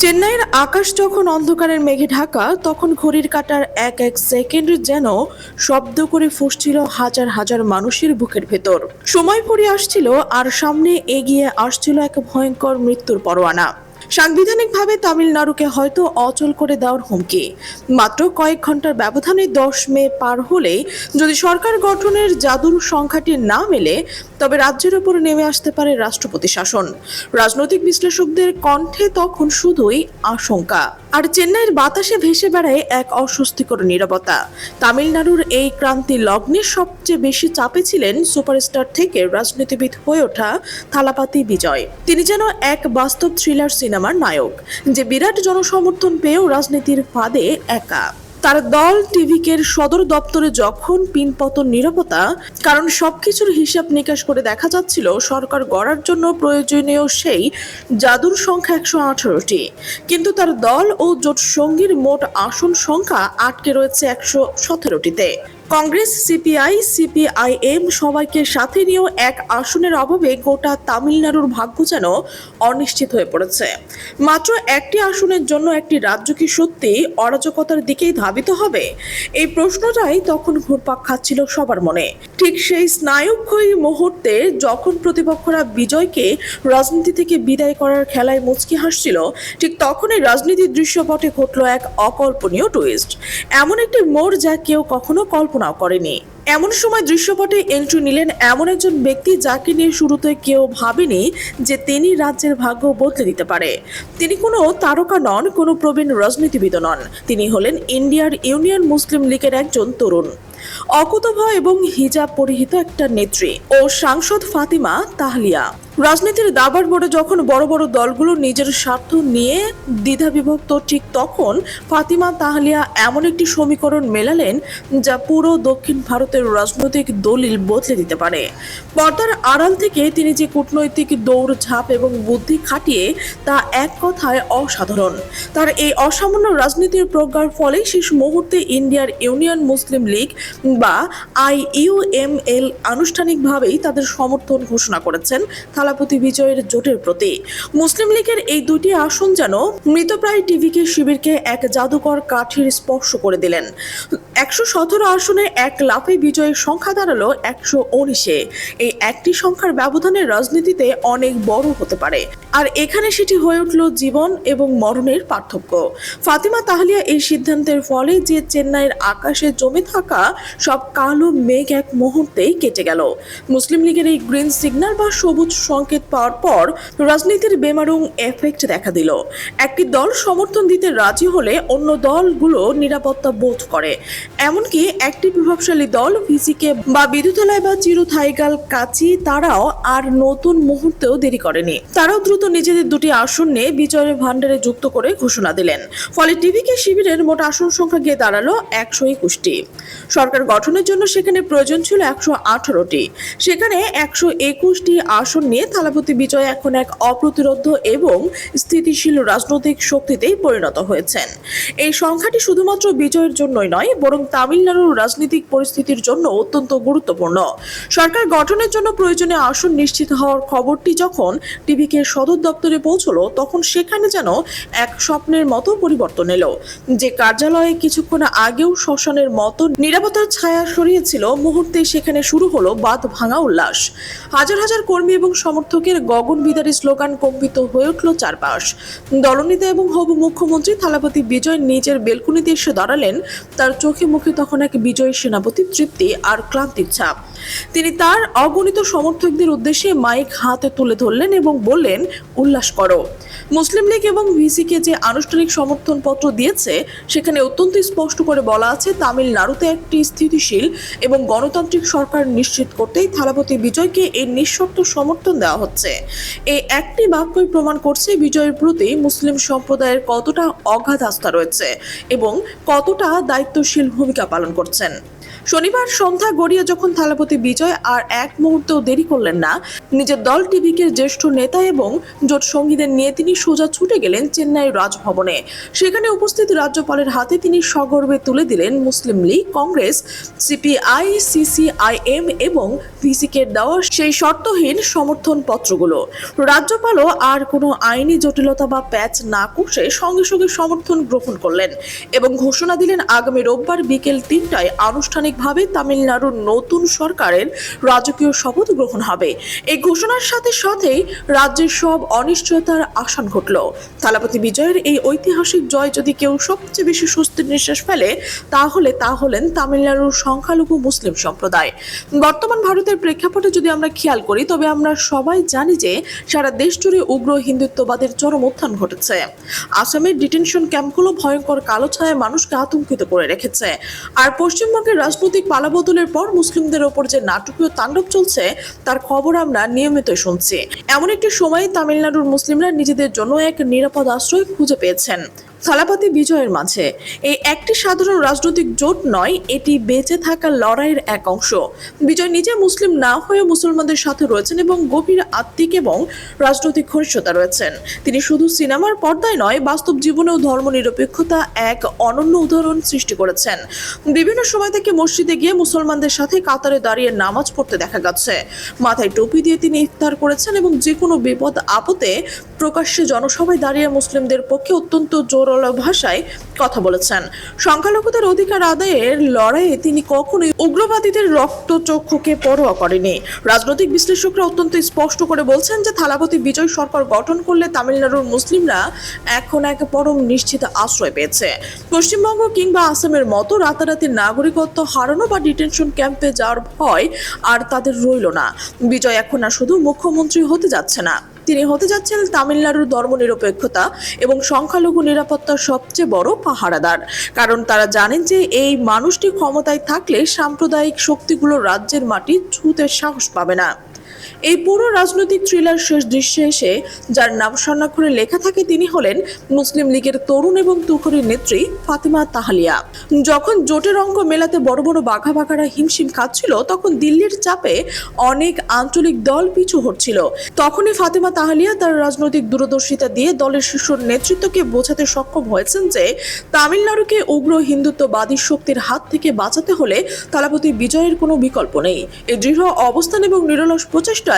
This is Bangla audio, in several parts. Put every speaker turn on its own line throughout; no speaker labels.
চেন্নাইয়ের আকাশ যখন অন্ধকারের মেঘে ঢাকা, তখন ঘড়ির কাঁটার এক এক সেকেন্ড যেন শব্দ করে ফুঁসছিল হাজার হাজার মানুষের বুকের ভেতর। সময় ফুরিয়ে আসছিল, আর সামনে এগিয়ে আসছিল এক ভয়ঙ্কর মৃত্যুর পরোয়ানা। সাংবিধানিকভাবে তামিলনাড়ুকে হয়তো অচল করে দেওয়ার হুমকি। মাত্র কয়েক ঘন্টার ব্যবধানে 10 মে পার হলে যদি সরকার গঠনের জাদুর সংখ্যাটি না মেলে, তবে রাজ্যের উপর নেমে আসতে পারে রাষ্ট্রপতি শাসন। রাজনৈতিক বিশ্লেষকদের কণ্ঠে তখন শুধুই আশঙ্কা, আর চেন্নাইয়ের বাতাসে ভেসে বেড়ায় এক অস্বস্তিকর নীরবতা। তামিলনাড়ুর এই ক্রান্তি লগ্নে সবচেয়ে বেশি চাপে ছিলেন সুপারস্টার থেকে রাজনীতিবিদ হয়ে ওঠা থালাপাতি বিজয়। তিনি যেন এক বাস্তব থ্রিলার সিনেমার নায়ক, যে বিরাট জনসমর্থন পেয়েও রাজনীতির ফাঁদে একা। তার দল টিভিকের সদর দপ্তরে যখন পিনপতন নীরবতা, কারণ সবকিছুর হিসাব নিকাশ করে দেখা যাচ্ছিল সরকার গড়ার জন্য প্রয়োজনীয় সেই জাদুর সংখ্যা 118টি, কিন্তু তার দল ও জোট সঙ্গীর মোট আসন সংখ্যা আটকে রয়েছে 117টিতে। কংগ্রেস, সিপিআই, সিপিআইএম সবাইকে সাথে নিয়েও এক আসনের অভাবে গোটা তামিলনাড়ুর ভাগ্য যেন অনিশ্চিত হয়ে পড়েছে। মাত্র একটি আসনের জন্য একটি রাজ্য কি সত্যি অরাজকতার দিকেই ধাবিত হবে? এই প্রশ্নটাই তখন ঘুরপাক খাচ্ছিল সবার মনে। ঠিক সেই স্নায়ুক্ষয়ী মুহূর্তে যখন প্রতিপক্ষরা বিজয়কে রাজনীতি থেকে বিদায় করার খেলায় মুচকি হাসছিল, ঠিক তখনই রাজনীতির দৃশ্যপটে ঘটল এক অকল্পনীয় টুইস্ট। এমন একটি মোড় যা কেউ কখনো কল্পনাও করেনি। এমন সময় দৃশ্যপটে এন্ট্রি নিলেন এমন একজন ব্যক্তি যাকে নিয়ে শুরুতে কেউ ভাবেনি যে তিনি রাজ্যের ভাগ্য বদলে দিতে পারে। তিনি কোনো তারকা নন, কোনো প্রবীণ রাজনীতিবিদ নন। তিনি হলেন ইন্ডিয়ার ইউনিয়ন মুসলিম লীগের একজন তরুণ, অকুতোভয় এবং হিজাব পরিহিত একটা নেত্রী ও সাংসদ ফাতিমা তাহলিয়া। রাজনীতির দাবার বোর্ডে যখন বড় বড় দলগুলো নিজের স্বার্থ নিয়ে দ্বিধাবিভক্ত, ঠিক তখন ফাতিমা তাহলিয়া এমন একটি সমীকরণ মেলালেন যা পুরো দক্ষিণ ভারতের রাজনৈতিক দলিল বদলে দিতে পারে। পর্দার আড়াল থেকে তিনি যে কূটনৈতিক দৌড়ঝাঁপ এবং বুদ্ধি খাটিয়ে, তা এক কথায় অসাধারণ। তার এই অসামান্য রাজনীতির প্রজ্ঞার ফলে শেষ মুহূর্তে ইন্ডিয়ার ইউনিয়ন মুসলিম লীগ বা IUML আনুষ্ঠানিকভাবেই তাদের সমর্থন ঘোষণা করেছেন থালাপতি বিজয়ের জোটের প্রতি। মুসলিম লীগের এই দুটি আসন যেন মৃতপ্রায় টিভিকে শিবিরকে এক জাদুকর কাঠির স্পর্শ করে দিলেন। 117 আসনে এক লাফে বিজয়ের সংখ্যা দাঁড়ালো 119-এ। এই একটি সংখ্যার ব্যবধানে রাজনীতিতে অনেক বড় হতে পারে, আর এখানে সেটি হয়ে উঠল জীবন এবং মরণের পার্থক্য। ফাতিমা তাহলিয়া এই সিদ্ধান্তের ফলে যে চেন্নাইয়ের আকাশে জমে থাকা সব কালো মেঘ এক মুহূর্তেই কেটে গেল। মুসলিম লীগের এই গ্রিন সিগন্যাল বা সবুজ সংকেত পাওয়ার পর রাজনীতির বেমারুং এফেক্ট দেখা দিল। একটি দল সমর্থন দিতে রাজি হলে অন্য দলগুলো নিরাপত্তা বোধ করে। এমনকি একটি প্রভাবশালী দল ভিসিকে বা বিদুতলায় বা চিরুথাইগাল কাচি, তারাও আর নতুন মুহূর্তেও দেরি করেনি। তারাও দ্রুত নিজেদের দুটি আসন নিয়ে বিজয়ের ভান্ডারে যুক্ত করে ঘোষণা দিলেন। ফলে টিভিকে শিবিরের মোট আসন সংখ্যা গিয়ে দাঁড়ালো 121টি। সরকার গঠনের জন্য সেখানে প্রয়োজন ছিল 118টি। সেখানে 121টি আসন নিয়ে থালাপতি বিজয় এখন এক অপ্রতিরোধ্য এবং স্থিতিশীল রাজনৈতিক শক্তিতেই পরিণত হয়েছেন। এই সংখ্যাটি শুধুমাত্র বিজয়ের জন্যই নয়, বরং তামিলনাড়ুর রাজনৈতিক পরিস্থিতির জন্য অত্যন্ত গুরুত্বপূর্ণ। সরকার গঠনের জন্য প্রয়োজনীয় আসন নিশ্চিত হওয়ার খবরটি যখন টিভিকে সদর দপ্তরে পৌঁছলো, তখন সেখানে যেন এক স্বপ্নের মতো পরিবর্তন এলো। যে কার্যালয়ে কিছুক্ষণ আগেও শ্মশানের মতো নিরাপত্তার ছায়া সরিয়েছিল, মুহূর্তে সেখানে শুরু হলো বাঁধ ভাঙা উল্লাস। হাজার হাজার কর্মী এবং সমর্থকের গগনবিদারী স্লোগান কম্পিত হয়ে উঠল চারপাশ। দলনেতা এবং হবু মুখ্যমন্ত্রী থালাপতি বিজয় নিজের বেলকুনিতে এসে দাঁড়ালেন। তার চোখে মুখে তখন এক বিজয়ী সেনাপতির তৃপ্তি আর ক্লান্তির ছাপ। তিনি তার অগণিত সমর্থকদের উদ্দেশ্যে মাইক হাতে তুলে ধরলেন এবং বললেন, উল্লাস করো। মুসলিম লীগ এবং ভিসিকে যে আনুষ্ঠানিক সমর্থন পত্র দিয়েছে, সেখানে অত্যন্ত স্পষ্ট করে বলা আছে তামিলনাড়ুতে একটি স্থিতিশীল এবং গণতান্ত্রিক সরকার নিশ্চিত করতেই থালাপতি বিজয়কে এই নিঃশর্ত সমর্থন দেওয়া হচ্ছে। এই একটি বাক্যই প্রমাণ করছে বিজয়ের প্রতি মুসলিম সম্প্রদায়ের কতটা অগাধ আস্থা রয়েছে এবং কতটা দায়িত্বশীল ভূমিকা পালন করছেন। শনিবার সন্ধ্যা গড়িয়ে যখন থালাপতি বিজয় আর এক মুহূর্তেও দেরি করলেন না, নিজের দল টিভিকের জ্যেষ্ঠ নেতা এবং জোট সঙ্গীদের নিয়ে তিনি সোজা ছুটে গেলেন চেন্নাইয়ের রাজভবনে। সেখানে উপস্থিত রাজ্যপালের হাতে তিনি সগর্বে তুলে দিলেন মুসলিম লীগ, কংগ্রেস, সিপিআই, সিসিআইএম এবং ভিসিকের দেওয়া সেই শর্তহীন সমর্থন পত্রগুলো। রাজ্যপালও আর কোনো আইনি জটিলতা বা প্যাচ না কষে সঙ্গে সঙ্গে সমর্থন গ্রহণ করলেন এবং ঘোষণা দিলেন আগামী রোববার বিকেল 3টায় আনুষ্ঠানিকভাবে তামিলনাড়ুর নতুন সরকারের রাজকীয় শপথ গ্রহণ হবে। এই ঘোষণার সাথে সাথেই রাজ্যের সব অনিশ্চয়তার আসান ঘটল। থালাপতি বিজয়ের এই ঐতিহাসিক জয় যদি কেউ সবচেয়ে বেশি স্বস্তির নিঃশ্বাস ফেলে তাহলে তা হলেন তামিলনাড়ুর সংখ্যালঘু মুসলিম সম্প্রদায়। বর্তমান ভারতের প্রেক্ষাপটে যদি আমরা খেয়াল করি তবে আমরা সবাই জানি যে সারা দেশ জুড়ে উগ্র হিন্দুত্ববাদের চরম উত্থান ঘটেছে। আসামের ডিটেনশন ক্যাম্পগুলো ভয়ঙ্কর কালো ছায়ায় মানুষকে আতঙ্কিত করে রেখেছে। আর পশ্চিমবঙ্গের রাজনৈতিক পালাবদলের পর মুসলিমদের ওপর যে নাটকীয় তাণ্ডব চলছে তার খবর আমরা নিয়মিত শুনছি। এমন একটি সময় তামিলনাড়ুর মুসলিমরা নিজেদের জন্য এক নিরাপদ আশ্রয় খুঁজে পেয়েছেন থালাপতি বিজয়ের মাঝে। এই একটি সাধারণ রাজনৈতিক জোট নয়, এটি বেঁচে থাকা লড়াইয়ের এক অংশ। বিজয় নিজে মুসলিম না হয়ে মুসলমানদের সাথে রয়েছেন এবং গভীর আত্মিক এবং রাজনৈতিক ঘনিষ্ঠতা রয়েছেন। তিনি শুধু সিনেমার পর্দায় নয়, বাস্তব জীবনেও ধর্মনিরপেক্ষতা এক অনন্য উদাহরণ সৃষ্টি করেছেন। বিভিন্ন সময় থেকে মসজিদে গিয়ে মুসলমানদের সাথে কাতারে দাঁড়িয়ে নামাজ পড়তে দেখা গেছে। মাথায় টুপি দিয়ে তিনি ইফতার করেছেন এবং যে কোনো বিপদ আপদে প্রকাশ্যে জনসভায় দাঁড়িয়ে মুসলিমদের পক্ষে অত্যন্ত জোরালো ভাষায় কথা বলেছেন। সংখ্যালঘুদের অধিকার আদায়ের লড়াইয়ে তিনি কখনোই উগ্রবাদীদের রক্তচক্ষুকে পরোয়া করেনি। রাজনৈতিক বিশ্লেষকরা অত্যন্ত স্পষ্ট করে বলছেন যে থালাপতি বিজয় সরকার গঠন করলে তামিলনাড়ুর মুসলিমরা এখন এক পরম নিশ্চিত আশ্রয় পেয়েছে। পশ্চিমবঙ্গ কিংবা আসামের মতো রাতারাতি নাগরিকত্ব হারানো বা ডিটেনশন ক্যাম্পে যাওয়ার ভয় আর তাদের রইল না। বিজয় এখন আর শুধু মুখ্যমন্ত্রী হতে যাচ্ছে না, তিনি হতে যাচ্ছেন তামিলনাড়ুর ধর্মনিরপেক্ষতা এবং সংখ্যালঘু নিরাপত্তার সবচেয়ে বড় পাহারাদার। কারণ তারা জানেন যে এই মানুষটি ক্ষমতায় থাকলে সাম্প্রদায়িক শক্তিগুলো রাজ্যের মাটি ছুঁতে সাহস পাবে না। এই পুরো রাজনৈতিক থ্রিলার শেষ দৃশ্যে এসে যার নাম স্বর্ণাক্ষরে লেখা থাকে তিনি হলেন মুসলিম লীগের তরুণ এবং তুখরি নেত্রী ফাতিমা তাহালিয়া। যখন জোটের অঙ্ক মেলাতে বড় বড় বাঘাবাঘারা হিমশিম খাচ্ছিল তখন দিল্লির চাপে অনেক আঞ্চলিক দল পিছু হটছিল। তখনই ফাতিমা তাহালিয়া তার রাজনৈতিক দূরদর্শিতা দিয়ে দলের শীর্ষ নেতৃত্বকে বোঝাতে সক্ষম হয়েছেন যে তামিলনাড়ুকে উগ্র হিন্দুত্ববাদী শক্তির হাত থেকে বাঁচাতে হলে থালাপতি বিজয়ের কোনো বিকল্প নেই। এই দৃঢ় অবস্থান এবং নিরলস প্রচেষ্টায়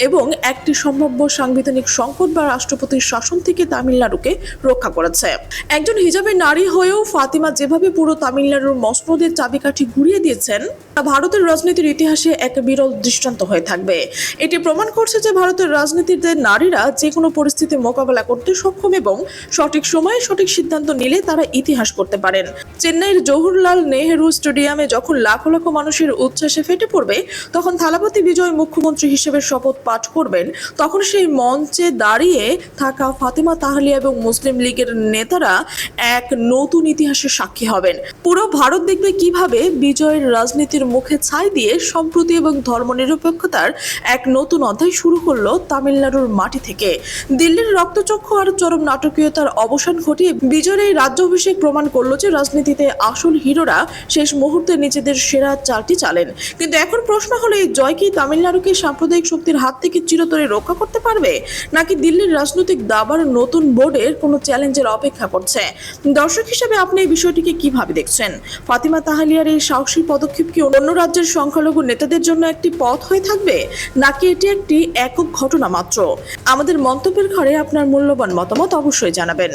এবং একটি সম্ভাব্য সাংবিধানিক সংকট বা রাষ্ট্রপতির শাসন থেকে তামিলনাড়ুকে রক্ষা করেছে। একজন হিজাবে নারী হয়েও ফাতিমা যেভাবে পুরো তামিলনাড়ুর মসনদের চাবিকাঠি ঘুরিয়ে দিয়েছেন তা ভারতের রাজনীতির ইতিহাসে এক বিরল দৃষ্টান্ত হয়ে থাকবে। এটি প্রমাণ করছে যে ভারতের রাজনীতিতে নারীরা যে কোনো পরিস্থিতি মোকাবেলা করতে সক্ষম এবং সঠিক সময়ে সঠিক সিদ্ধান্ত নিলে তারা ইতিহাস করতে পারেন। চেন্নাইয়ের জওহরলাল নেহেরু স্টেডিয়ামে যখন লাখ লাখ মানুষের উচ্ছ্বাসে ফেটে পড়বে তখন থালাপতি বিজয় মুখ্যমন্ত্রী হিসেবে শপথ পাঠ করবেন, তখন সেই মঞ্চে দাঁড়িয়ে থাকা ফাতিমা তাহালিয়া এবং মুসলিম লীগের নেতারা এক নতুন ইতিহাসের সাক্ষী হবেন। পুরো ভারত দেখবে কিভাবে বিজয়ের রাজনীতির মুখে ছাই দিয়ে সম্প্রতি এবং ধর্মনিরপেক্ষতার এক নতুন অধ্যায় শুরু করলো তামিলনাড়ুর মাটি থেকে। দিল্লির রক্তচক্ষু আর চরম নাটকীয়তার অবসান ঘটিয়ে বিজয়ের এই রাজ্য অভিষেক প্রমাণ করলো যে রাজনীতিতে আসল হিরোরা শেষ মুহূর্তে নিজেদের সেরা চালটি চালেন। কিন্তু এখন প্রশ্ন হলো এই জয় কি তামিলনাড়ুকে সাম্প্রদায়িক শক্তির হাত থেকে চিরতরে রক্ষা করতে পারবে, নাকি দিল্লির রাজনৈতিক দাবার নতুন বোর্ডের কোনো চ্যালেঞ্জের অপেক্ষা করছে? দর্শক হিসেবে আপনি এই বিষয়টিকে কিভাবে দেখছেন? ফাতিমা তাহালিয়ার এই সাহসী পদক্ষেপ কি অন্য রাজ্যের সংখ্যালঘু নেতাদের জন্য একটি পথ হয়ে থাকবে, নাকি এটি একটি একক ঘটনা মাত্র? আমাদের মন্তব্যের ঘরে আপনার মূল্যবান মতামত অবশ্যই জানাবেন।